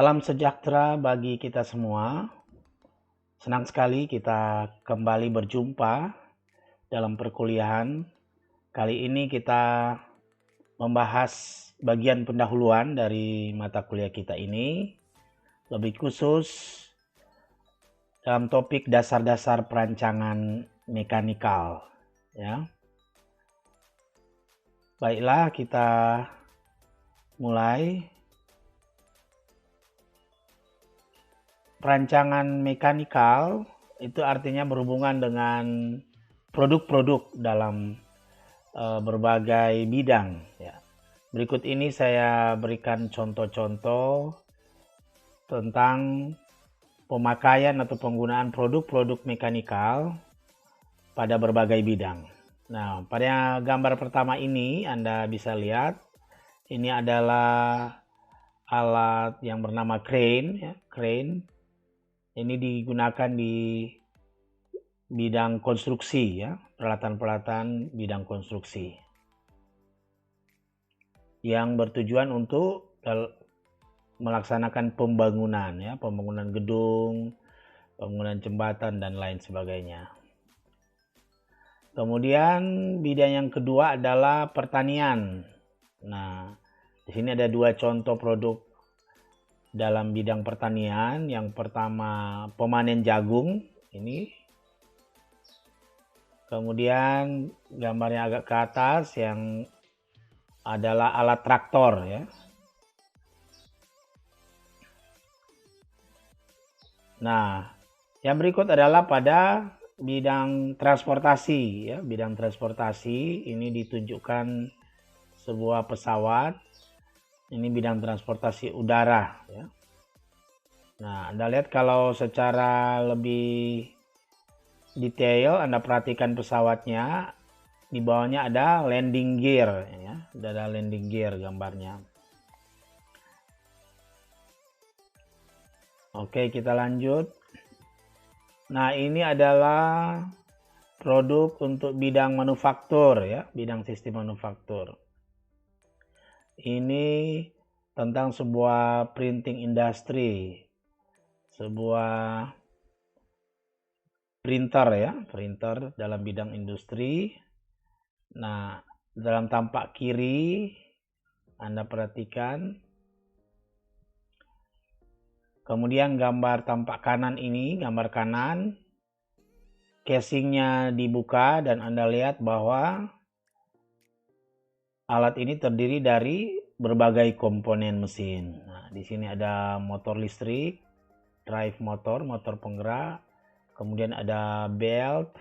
Salam sejahtera bagi kita semua. Senang sekali kita kembali berjumpa dalam perkuliahan. Kali ini kita membahas bagian pendahuluan dari mata kuliah kita ini, lebih khusus dalam topik dasar-dasar perancangan mekanikal. Ya. Baiklah, kita mulai. Perancangan mekanikal itu artinya berhubungan dengan produk-produk dalam berbagai bidang. Ya. Berikut ini saya berikan contoh-contoh tentang pemakaian atau penggunaan produk-produk mekanikal pada berbagai bidang. Nah, pada gambar pertama ini Anda bisa lihat ini adalah alat yang bernama crane, ya, crane. Ini digunakan di bidang konstruksi, ya, peralatan-peralatan bidang konstruksi yang bertujuan untuk melaksanakan pembangunan, ya, pembangunan gedung, pembangunan jembatan dan lain sebagainya. Kemudian bidang yang kedua adalah pertanian. Nah, di sini ada dua contoh produk dalam bidang pertanian. Yang pertama pemanen jagung ini. Kemudian gambarnya agak ke atas yang adalah alat traktor, ya. Nah, yang berikut adalah pada bidang transportasi, ya. Bidang transportasi ini ditunjukkan sebuah pesawat. Ini bidang transportasi udara, ya. Nah, Anda lihat kalau secara lebih detail Anda perhatikan pesawatnya, di bawahnya ada landing gear, ya. Ada landing gear gambarnya. Oke, kita lanjut. Nah, ini adalah produk untuk bidang manufaktur, ya, bidang sistem manufaktur. Ini tentang sebuah printing industry, sebuah printer, ya, printer dalam bidang industri. Nah, dalam tampak kiri Anda perhatikan. Kemudian gambar tampak kanan ini, gambar kanan, casingnya dibuka dan Anda lihat bahwa alat ini terdiri dari berbagai komponen mesin. Nah, di sini ada motor listrik, drive motor, motor penggerak, kemudian ada belt,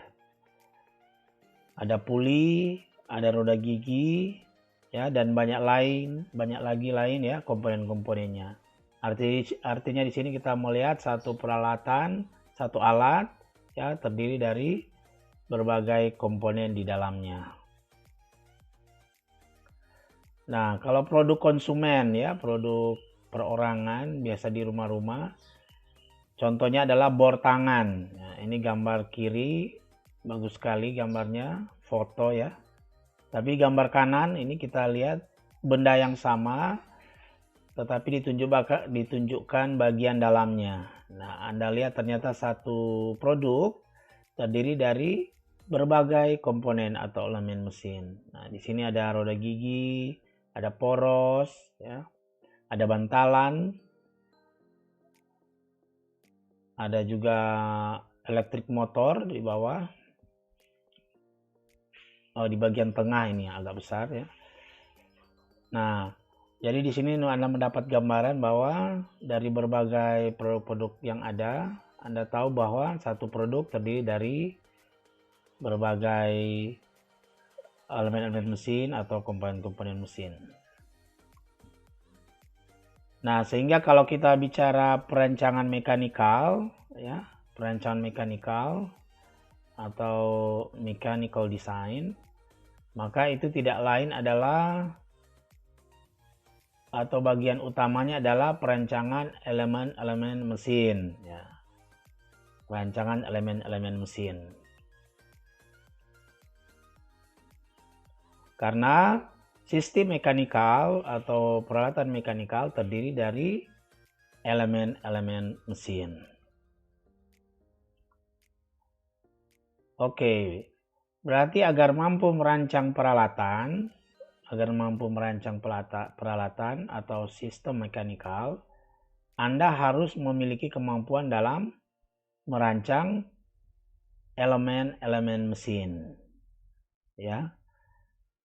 ada puli, ada roda gigi, ya, dan banyak lagi ya komponen-komponennya. Artinya di sini kita melihat satu peralatan, satu alat, ya, terdiri dari berbagai komponen di dalamnya. Nah, kalau produk konsumen, ya, produk perorangan biasa di rumah-rumah, contohnya adalah bor tangan. Nah, ini gambar kiri, bagus sekali gambarnya, foto, ya. Tapi gambar kanan ini kita lihat benda yang sama, tetapi ditunjukkan bagian dalamnya. Nah, Anda lihat ternyata satu produk terdiri dari berbagai komponen atau elemen mesin. Nah, di sini ada roda gigi, ada poros, ya, ada bantalan, ada juga elektrik motor di bawah. Oh, di bagian tengah ini agak besar, ya. Nah, jadi di sini Anda mendapat gambaran bahwa dari berbagai produk-produk yang ada, Anda tahu bahwa satu produk terdiri dari berbagai elemen-elemen mesin atau komponen-komponen mesin. Nah, sehingga kalau kita bicara perancangan mekanikal, ya, perancangan mekanikal atau mechanical design, maka itu tidak lain adalah atau bagian utamanya adalah perancangan elemen-elemen mesin, ya. Perancangan elemen-elemen mesin. Karena sistem mekanikal atau peralatan mekanikal terdiri dari elemen-elemen mesin. Oke, berarti agar mampu merancang peralatan atau sistem mekanikal, Anda harus memiliki kemampuan dalam merancang elemen-elemen mesin. Ya,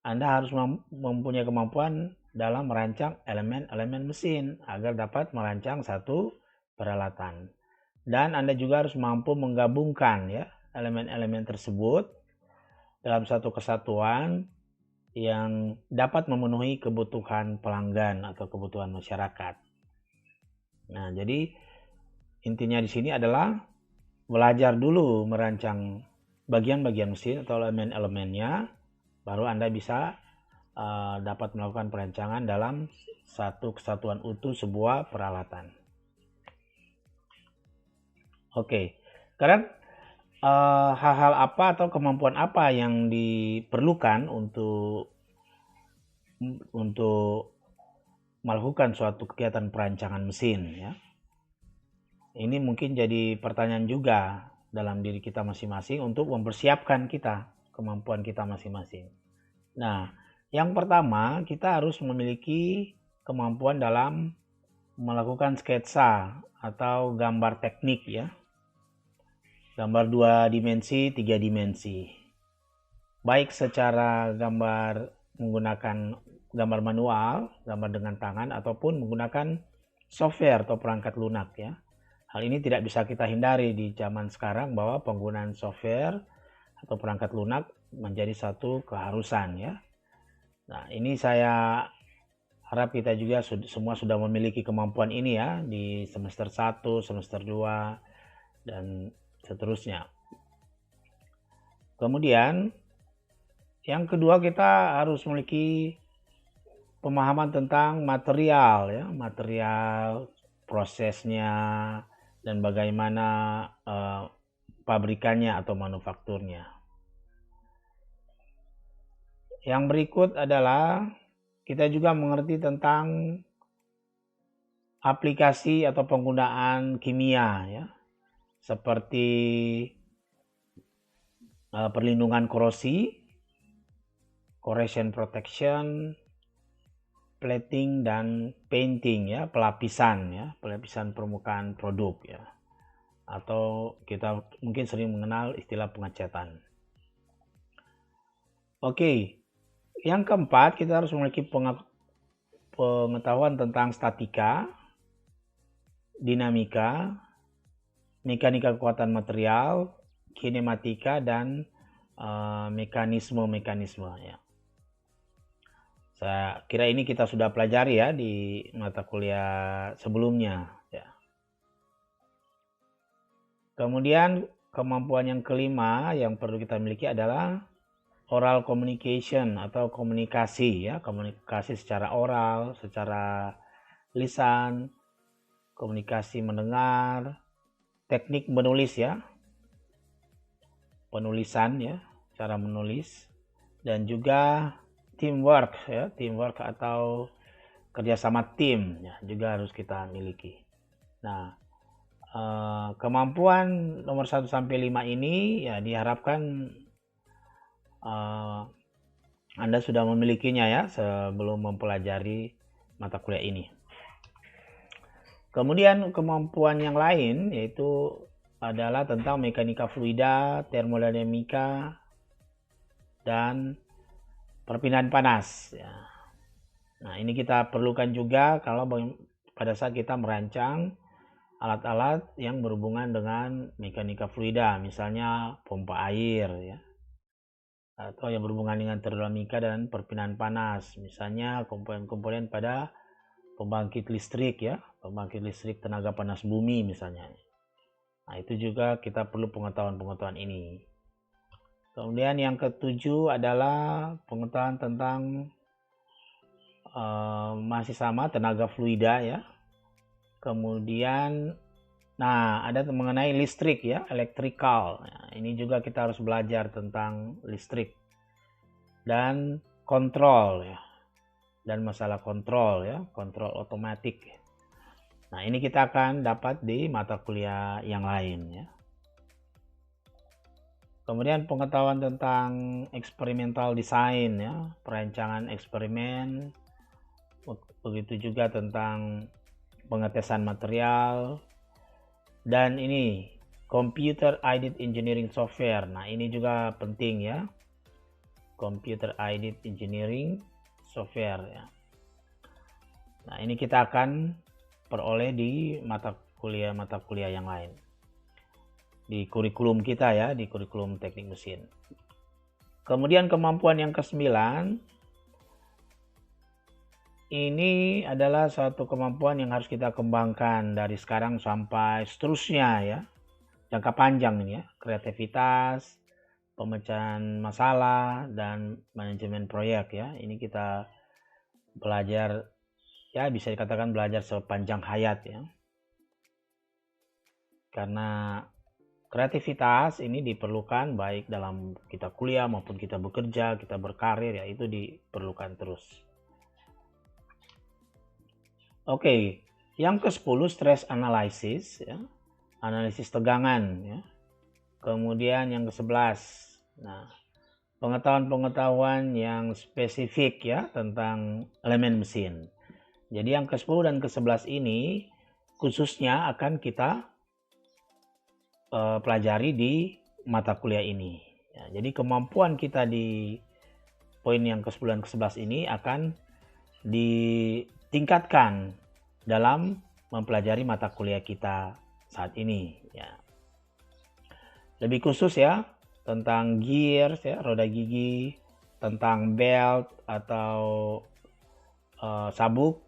Anda harus mempunyai kemampuan dalam merancang elemen-elemen mesin agar dapat merancang satu peralatan. Dan Anda juga harus mampu menggabungkan ya elemen-elemen tersebut dalam satu kesatuan yang dapat memenuhi kebutuhan pelanggan atau kebutuhan masyarakat. Nah, jadi intinya di sini adalah belajar dulu merancang bagian-bagian mesin atau elemen-elemennya, baru Anda bisa dapat melakukan perancangan dalam satu kesatuan utuh sebuah peralatan. Oke, sekarang hal-hal apa atau kemampuan apa yang diperlukan untuk melakukan suatu kegiatan perancangan mesin ya. Ini mungkin jadi pertanyaan juga dalam diri kita masing-masing untuk mempersiapkan kemampuan kita masing-masing. Nah, yang pertama kita harus memiliki kemampuan dalam melakukan sketsa atau gambar teknik ya. Gambar 2 dimensi, 3 dimensi. Baik secara menggunakan gambar manual, gambar dengan tangan, ataupun menggunakan software atau perangkat lunak ya. Hal ini tidak bisa kita hindari di zaman sekarang bahwa penggunaan software atau perangkat lunak menjadi satu keharusan ya. Nah, ini saya harap kita juga semua sudah memiliki kemampuan ini ya di semester 1, semester 2, dan seterusnya. Kemudian yang kedua, kita harus memiliki pemahaman tentang material ya, material, prosesnya, dan bagaimana pabrikannya atau manufakturnya. Yang berikut adalah kita juga mengerti tentang aplikasi atau penggunaan kimia ya, seperti perlindungan korosi, corrosion protection, plating dan painting ya, pelapisan permukaan produk ya. Atau kita mungkin sering mengenal istilah pengecatan. Oke. Yang keempat, kita harus memiliki pengetahuan tentang statika, dinamika, mekanika kekuatan material, kinematika, dan mekanisme ya. Saya kira ini kita sudah pelajari ya di mata kuliah sebelumnya ya. Kemudian kemampuan yang kelima yang perlu kita miliki adalah oral communication atau komunikasi ya, komunikasi secara oral, secara lisan, komunikasi mendengar, teknik menulis ya, penulisan ya, cara menulis, dan juga teamwork atau kerjasama tim ya, juga harus kita miliki. Nah, kemampuan nomor 1 sampai 5 ini ya diharapkan Anda sudah memilikinya ya sebelum mempelajari mata kuliah ini. Kemudian kemampuan yang lain yaitu adalah tentang mekanika fluida, termodinamika, dan perpindahan panas ya. Nah, ini kita perlukan juga kalau pada saat kita merancang alat-alat yang berhubungan dengan mekanika fluida, misalnya pompa air ya. Atau yang berhubungan dengan termodinamika dan perpindahan panas, misalnya komponen-komponen pada pembangkit listrik ya, pembangkit listrik tenaga panas bumi misalnya. Nah, itu juga kita perlu pengetahuan ini. Kemudian yang ketujuh adalah pengetahuan tentang masih sama tenaga fluida ya. Kemudian ada mengenai listrik ya, electrical. Nah, ini juga kita harus belajar tentang listrik dan kontrol ya. Dan masalah kontrol ya, kontrol otomatik. Nah, ini kita akan dapat di mata kuliah yang lain ya. Kemudian pengetahuan tentang experimental design ya, perancangan eksperimen, begitu juga tentang pengetesan material, dan ini computer aided engineering software. Nah, ini juga penting ya, computer aided engineering software ya. Nah, ini kita akan peroleh di mata kuliah yang lain, di kurikulum kita ya, di kurikulum teknik mesin. Kemudian kemampuan yang ke-9, ini adalah suatu kemampuan yang harus kita kembangkan dari sekarang sampai seterusnya ya, jangka panjang ini ya, kreativitas, pemecahan masalah, dan manajemen proyek ya. Ini kita belajar ya, bisa dikatakan belajar sepanjang hayat ya. Karena kreativitas ini diperlukan baik dalam kita kuliah maupun kita bekerja, kita berkarir ya, itu diperlukan terus. Oke, yang ke-10 stress analysis ya, analisis tegangan ya. Kemudian yang ke-11, nah, pengetahuan yang spesifik ya tentang elemen mesin. Jadi yang ke-10 dan ke-11 ini khususnya akan kita pelajari di mata kuliah ini. Ya, jadi kemampuan kita di poin yang ke-10 dan ke-11 ini akan ditingkatkan dalam mempelajari mata kuliah kita saat ini ya. Lebih khusus ya tentang gears ya, roda gigi, tentang belt atau sabuk,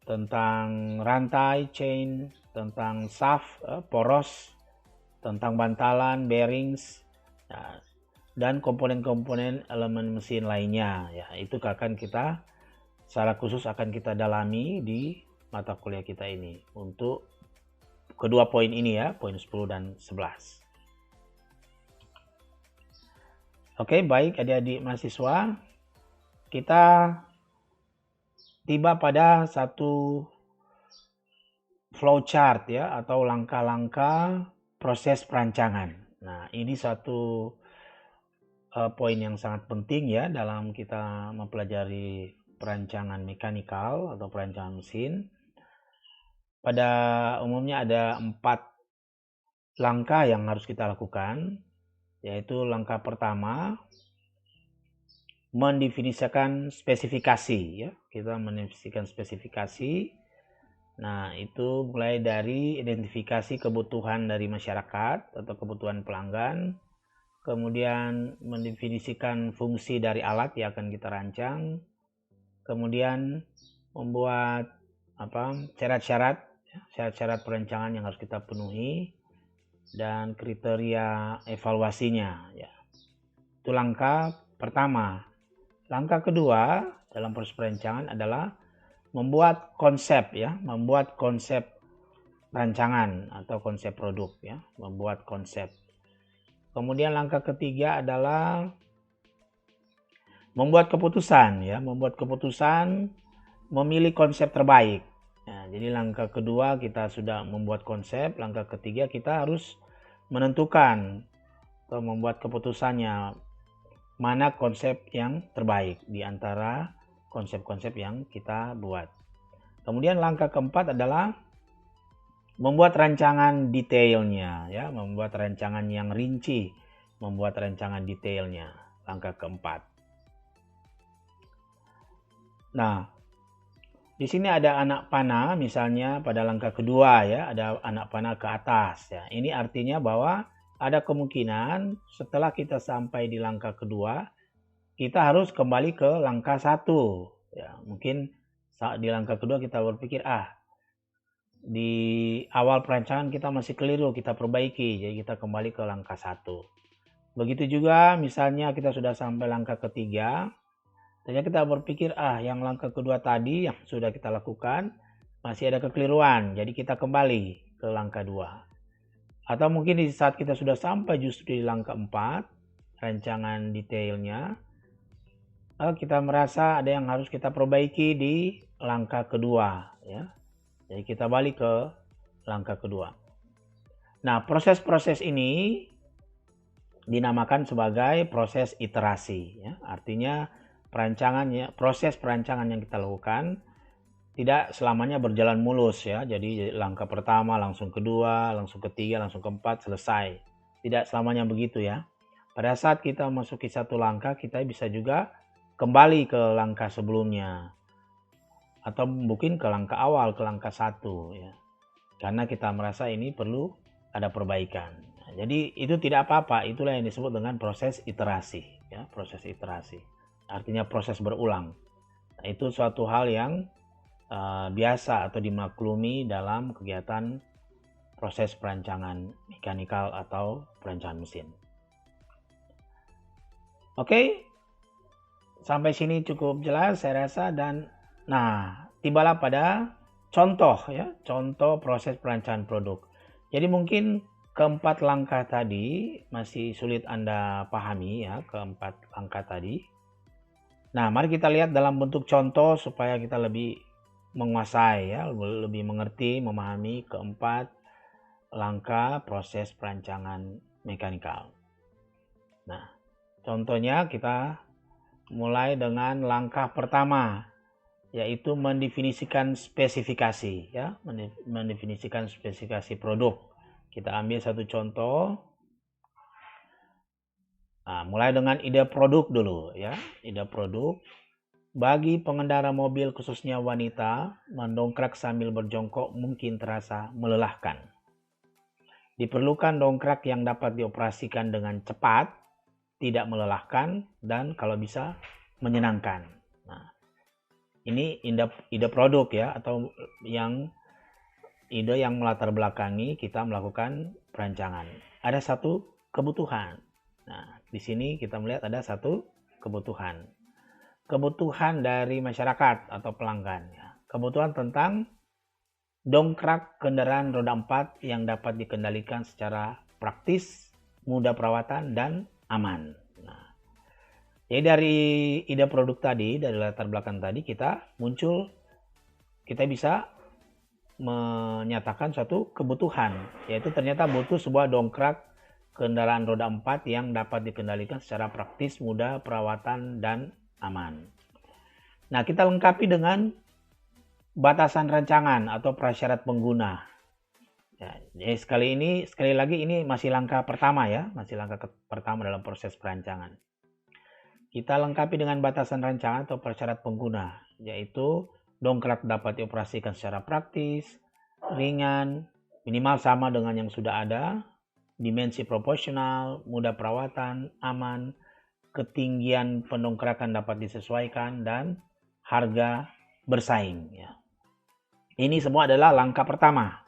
tentang rantai chain, tentang shaft poros, tentang bantalan bearings ya, dan komponen-komponen elemen mesin lainnya ya. Itu akan kita secara khusus akan kita dalami di mata kuliah kita ini untuk kedua poin ini ya, poin 10 dan 11. Oke, baik adik-adik mahasiswa, kita tiba pada satu flowchart ya, atau langkah-langkah proses perancangan. Nah, ini satu poin yang sangat penting ya dalam kita mempelajari perancangan mekanikal atau perancangan mesin. Pada umumnya ada 4 langkah yang harus kita lakukan, yaitu langkah pertama mendefinisikan spesifikasi ya. Kita mendefinisikan spesifikasi. Nah, itu mulai dari identifikasi kebutuhan dari masyarakat atau kebutuhan pelanggan, kemudian mendefinisikan fungsi dari alat yang akan kita rancang, kemudian membuat syarat-syarat perancangan yang harus kita penuhi, dan kriteria evaluasinya ya. Itu langkah pertama. Langkah kedua dalam proses perancangan adalah membuat konsep ya, membuat konsep rancangan atau konsep produk ya, membuat konsep. Kemudian langkah ketiga adalah membuat keputusan ya, membuat keputusan memilih konsep terbaik. Nah, jadi langkah kedua kita sudah membuat konsep, langkah ketiga kita harus menentukan atau membuat keputusannya mana konsep yang terbaik di antara konsep-konsep yang kita buat. Kemudian langkah keempat adalah membuat rancangan detailnya ya, membuat rancangan yang rinci, membuat rancangan detailnya. Langkah keempat. Nah, di sini ada anak panah misalnya pada langkah kedua ya, ada anak panah ke atas ya. Ini artinya bahwa ada kemungkinan setelah kita sampai di langkah kedua, kita harus kembali ke langkah 1 ya. Mungkin saat di langkah kedua kita berpikir di awal perancangan kita masih keliru, kita perbaiki, jadi kita kembali ke langkah 1. Begitu juga misalnya kita sudah sampai langkah ketiga, ternyata kita berpikir yang langkah kedua tadi yang sudah kita lakukan masih ada kekeliruan, jadi kita kembali ke langkah 2. Atau mungkin di saat kita sudah sampai justru di langkah 4, rancangan detailnya, kita merasa ada yang harus kita perbaiki di langkah kedua ya. Jadi kita balik ke langkah kedua. Nah, proses-proses ini dinamakan sebagai proses iterasi. Ya. Artinya proses perancangan yang kita lakukan tidak selamanya berjalan mulus ya. Jadi langkah pertama, langsung kedua, langsung ketiga, langsung keempat, selesai. Tidak selamanya begitu ya. Pada saat kita memasuki satu langkah, kita bisa juga kembali ke langkah sebelumnya. Atau mungkin ke langkah awal, ke langkah 1 ya. Karena kita merasa ini perlu ada perbaikan. Nah, jadi itu tidak apa-apa, itulah yang disebut dengan proses iterasi ya, proses iterasi. Artinya proses berulang. Nah, itu suatu hal yang biasa atau dimaklumi dalam kegiatan proses perancangan mekanikal atau perancangan mesin. Oke, sampai sini cukup jelas saya rasa, dan nah tibalah pada contoh ya, contoh proses perancangan produk. Jadi mungkin keempat langkah tadi masih sulit Anda pahami ya, keempat langkah tadi. Nah, mari kita lihat dalam bentuk contoh supaya kita lebih menguasai ya, lebih mengerti, memahami keempat langkah proses perancangan mekanikal. Nah, contohnya kita mulai dengan langkah pertama, yaitu mendefinisikan spesifikasi ya, mendefinisikan spesifikasi produk. Kita ambil satu contoh. Nah, mulai dengan ide produk dulu ya. Ide produk. Bagi pengendara mobil khususnya wanita, mendongkrak sambil berjongkok mungkin terasa melelahkan. Diperlukan dongkrak yang dapat dioperasikan dengan cepat, tidak melelahkan, dan kalau bisa menyenangkan. Nah, ini ide produk ya, atau ide yang melatar belakangi kita melakukan perancangan. Ada satu kebutuhan. Nah, di sini kita melihat ada satu kebutuhan. Kebutuhan dari masyarakat atau pelanggan. Kebutuhan tentang dongkrak kendaraan roda 4 yang dapat dikendalikan secara praktis, mudah perawatan, dan aman. Nah, jadi dari ide produk tadi, dari latar belakang tadi, kita bisa menyatakan suatu kebutuhan, yaitu ternyata butuh sebuah dongkrak kendaraan roda 4 yang dapat dikendalikan secara praktis, mudah perawatan, dan aman. Nah, kita lengkapi dengan batasan rancangan atau prasyarat pengguna. Ya, jadi sekali lagi ini masih langkah pertama ya, masih langkah pertama dalam proses perancangan. Kita lengkapi dengan batasan rancangan atau prasyarat pengguna, yaitu dongkrak dapat dioperasikan secara praktis, ringan, minimal sama dengan yang sudah ada, dimensi proporsional, mudah perawatan, aman, ketinggian pendongkrakan dapat disesuaikan, dan harga bersaing. Ya. Ini semua adalah langkah pertama.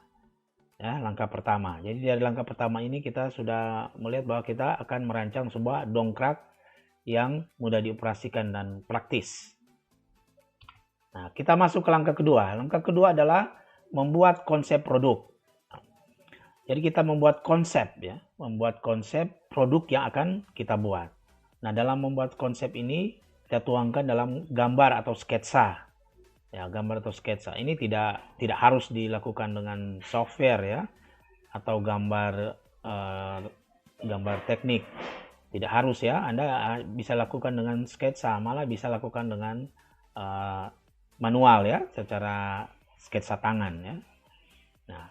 Ya, langkah pertama. Jadi dari langkah pertama ini kita sudah melihat bahwa kita akan merancang sebuah dongkrak yang mudah dioperasikan dan praktis. Nah, kita masuk ke langkah kedua. Langkah kedua adalah membuat konsep produk. Jadi kita membuat konsep ya, membuat konsep produk yang akan kita buat. Nah, dalam membuat konsep ini kita tuangkan dalam gambar atau sketsa. Ya, gambar atau sketsa. Ini tidak harus dilakukan dengan software ya, atau gambar teknik. Tidak harus ya. Anda bisa lakukan dengan sketsa, malah bisa lakukan dengan manual ya, secara sketsa tangan ya. Nah,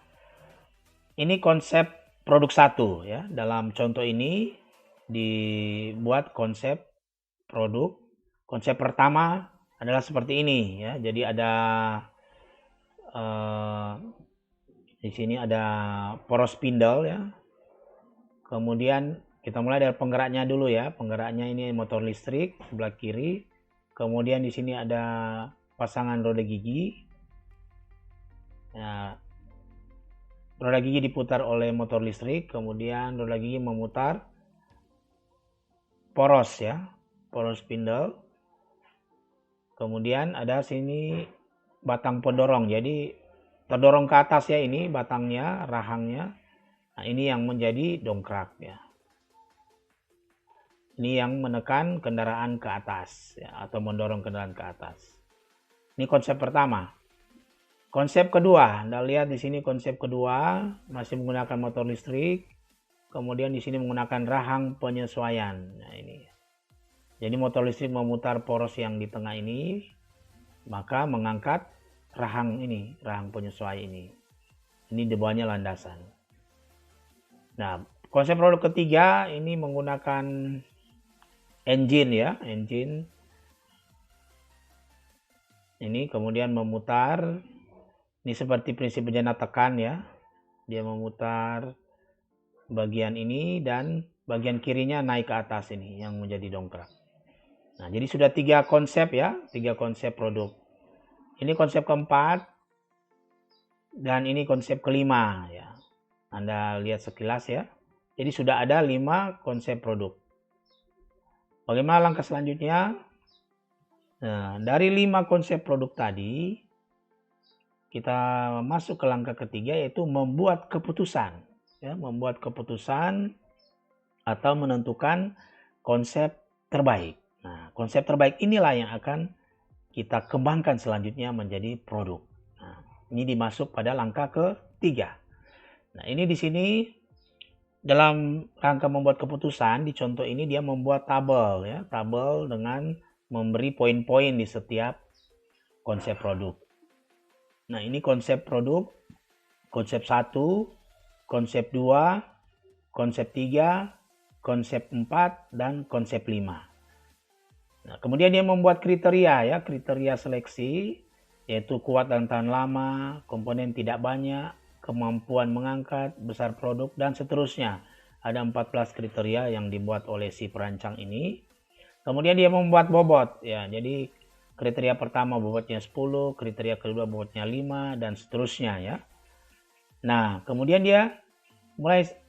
ini konsep produk 1 ya. Dalam contoh ini dibuat konsep produk. Konsep pertama adalah seperti ini ya. Jadi ada di sini ada poros spindle ya. Kemudian kita mulai dari penggeraknya dulu ya. Penggeraknya ini motor listrik sebelah kiri. Kemudian di sini ada pasangan roda gigi. Ya, roda gigi diputar oleh motor listrik, kemudian roda gigi memutar poros ya, poros spindle. Kemudian ada sini batang pendorong, jadi terdorong ke atas ya, ini batangnya, rahangnya. Nah, ini yang menjadi dongkrak ya. Ini yang menekan kendaraan ke atas ya, atau mendorong kendaraan ke atas. Ini konsep pertama. Konsep kedua, Anda lihat di sini konsep kedua masih menggunakan motor listrik. Kemudian di sini menggunakan rahang penyesuaian. Nah, ini. Jadi motor listrik memutar poros yang di tengah ini, maka mengangkat rahang ini, rahang penyesuaian ini. Ini di bawahnya landasan. Nah, konsep produk ketiga ini menggunakan engine ya, engine. Ini kemudian memutar. Ini seperti prinsip bejana tekan ya. Dia memutar bagian ini dan bagian kirinya naik ke atas ini yang menjadi dongkrak. Nah, jadi sudah 3 konsep ya, 3 konsep produk. Ini konsep keempat dan ini konsep kelima ya. Anda lihat sekilas ya. Jadi sudah ada 5 konsep produk. Bagaimana langkah selanjutnya? Nah, dari 5 konsep produk tadi, kita masuk ke langkah ketiga yaitu membuat keputusan. Ya, membuat keputusan atau menentukan konsep terbaik. Nah, konsep terbaik inilah yang akan kita kembangkan selanjutnya menjadi produk. Nah, ini dimasuk pada langkah ketiga. Nah, ini di sini dalam rangka membuat keputusan, di contoh ini dia membuat tabel ya, tabel dengan memberi poin-poin di setiap konsep produk. Nah, ini konsep produk, konsep 1, konsep 2, konsep 3, konsep 4, dan konsep 5. Nah, kemudian dia membuat kriteria ya, kriteria seleksi, yaitu kuat dan tahan lama, komponen tidak banyak, kemampuan mengangkat, besar produk, dan seterusnya. Ada 14 kriteria yang dibuat oleh si perancang ini. Kemudian dia membuat bobot ya, jadi kriteria pertama bobotnya 10, kriteria kedua bobotnya 5, dan seterusnya ya. Nah, kemudian dia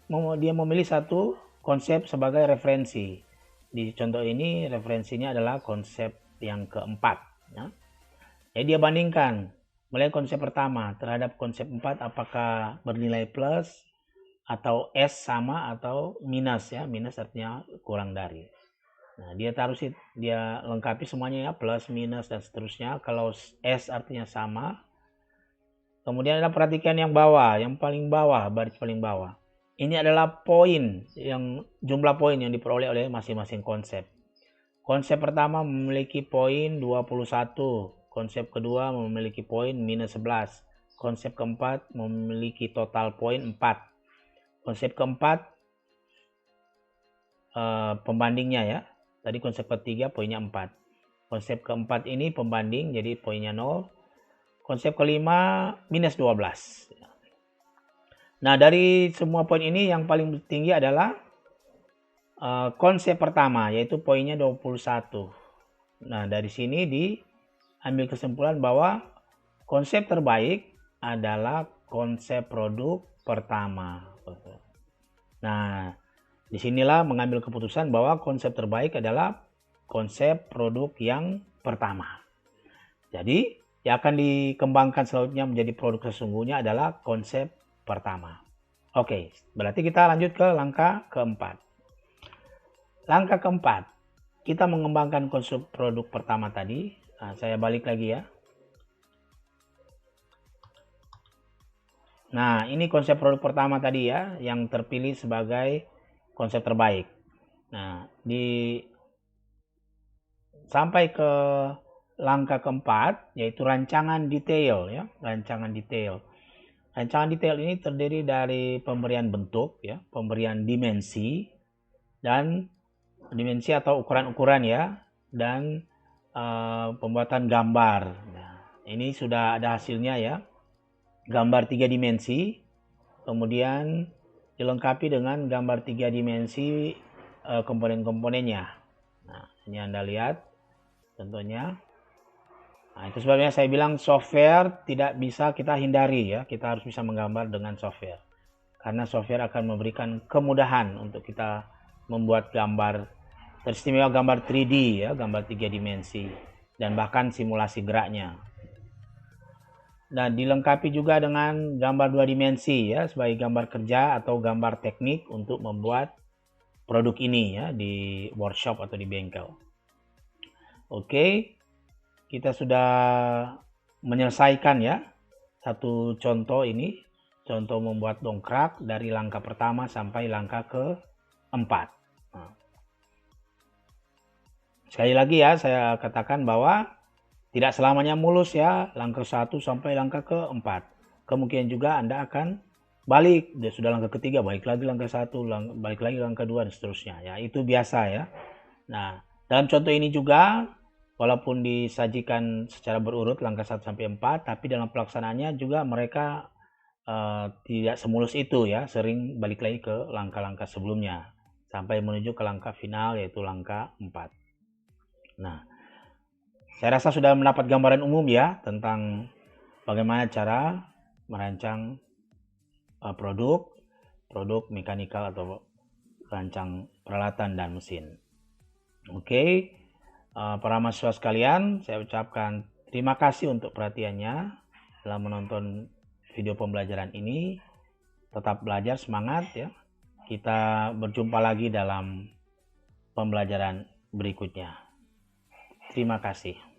memilih satu konsep sebagai referensi. Di contoh ini referensinya adalah konsep yang keempat. Ya. Jadi dia bandingkan melihat konsep pertama terhadap konsep 4 apakah bernilai plus atau S sama atau minus ya. Minus artinya kurang dari. Nah, dia lengkapi semuanya ya, plus, minus, dan seterusnya. Kalau S artinya sama. Kemudian ada perhatikan yang bawah, yang paling bawah, baris paling bawah. Ini adalah poin, jumlah poin yang diperoleh oleh masing-masing konsep. Konsep pertama memiliki poin 21, konsep kedua memiliki poin minus 11, konsep keempat memiliki total poin 4. Konsep keempat pembandingnya ya. Tadi konsep ketiga poinnya 4. Konsep keempat ini pembanding jadi poinnya 0. Konsep kelima minus 12. Nah, dari semua poin ini yang paling tinggi adalah konsep pertama yaitu poinnya 21. Nah, dari sini diambil kesimpulan bahwa konsep terbaik adalah konsep produk pertama. Nah, disinilah mengambil keputusan bahwa konsep terbaik adalah konsep produk yang pertama. Jadi, yang akan dikembangkan selanjutnya menjadi produk sesungguhnya adalah konsep pertama. Oke, berarti kita lanjut ke langkah keempat. Langkah keempat, kita mengembangkan konsep produk pertama tadi. Nah, saya balik lagi ya. Nah, ini konsep produk pertama tadi ya, yang terpilih sebagai konsep terbaik. Nah, sampai ke langkah keempat, yaitu rancangan detail ya, rancangan detail. Rancangan detail ini terdiri dari pemberian bentuk ya, pemberian dimensi dan dimensi atau ukuran-ukuran ya, dan pembuatan gambar. Nah, ini sudah ada hasilnya ya. Gambar 3 dimensi, kemudian dilengkapi dengan gambar 3 dimensi komponen-komponennya. Nah, ini Anda lihat tentunya. Nah, itu sebabnya saya bilang software tidak bisa kita hindari ya. Kita harus bisa menggambar dengan software. Karena software akan memberikan kemudahan untuk kita membuat gambar, teristimewa gambar 3D ya, gambar 3 dimensi dan bahkan simulasi geraknya. Dan dilengkapi juga dengan gambar 2 dimensi ya, sebagai gambar kerja atau gambar teknik untuk membuat produk ini ya di workshop atau di bengkel. Oke, kita sudah menyelesaikan ya satu contoh ini, contoh membuat dongkrak dari langkah pertama sampai langkah keempat. Nah, sekali lagi ya, saya katakan bahwa tidak selamanya mulus ya, langkah 1 sampai langkah keempat. Kemungkinan juga Anda akan balik, dia sudah langkah ketiga, balik lagi langkah 1, balik lagi langkah 2, dan seterusnya. Ya, itu biasa ya. Nah, dalam contoh ini juga, walaupun disajikan secara berurut langkah 1 sampai 4, tapi dalam pelaksanaannya juga mereka tidak semulus itu ya, sering balik lagi ke langkah-langkah sebelumnya, sampai menuju ke langkah final yaitu langkah 4. Nah, saya rasa sudah mendapat gambaran umum ya tentang bagaimana cara merancang produk mekanikal atau rancang peralatan dan mesin. Oke, para mahasiswa sekalian, saya ucapkan terima kasih untuk perhatiannya dalam menonton video pembelajaran ini. Tetap belajar, semangat ya. Kita berjumpa lagi dalam pembelajaran berikutnya. Terima kasih.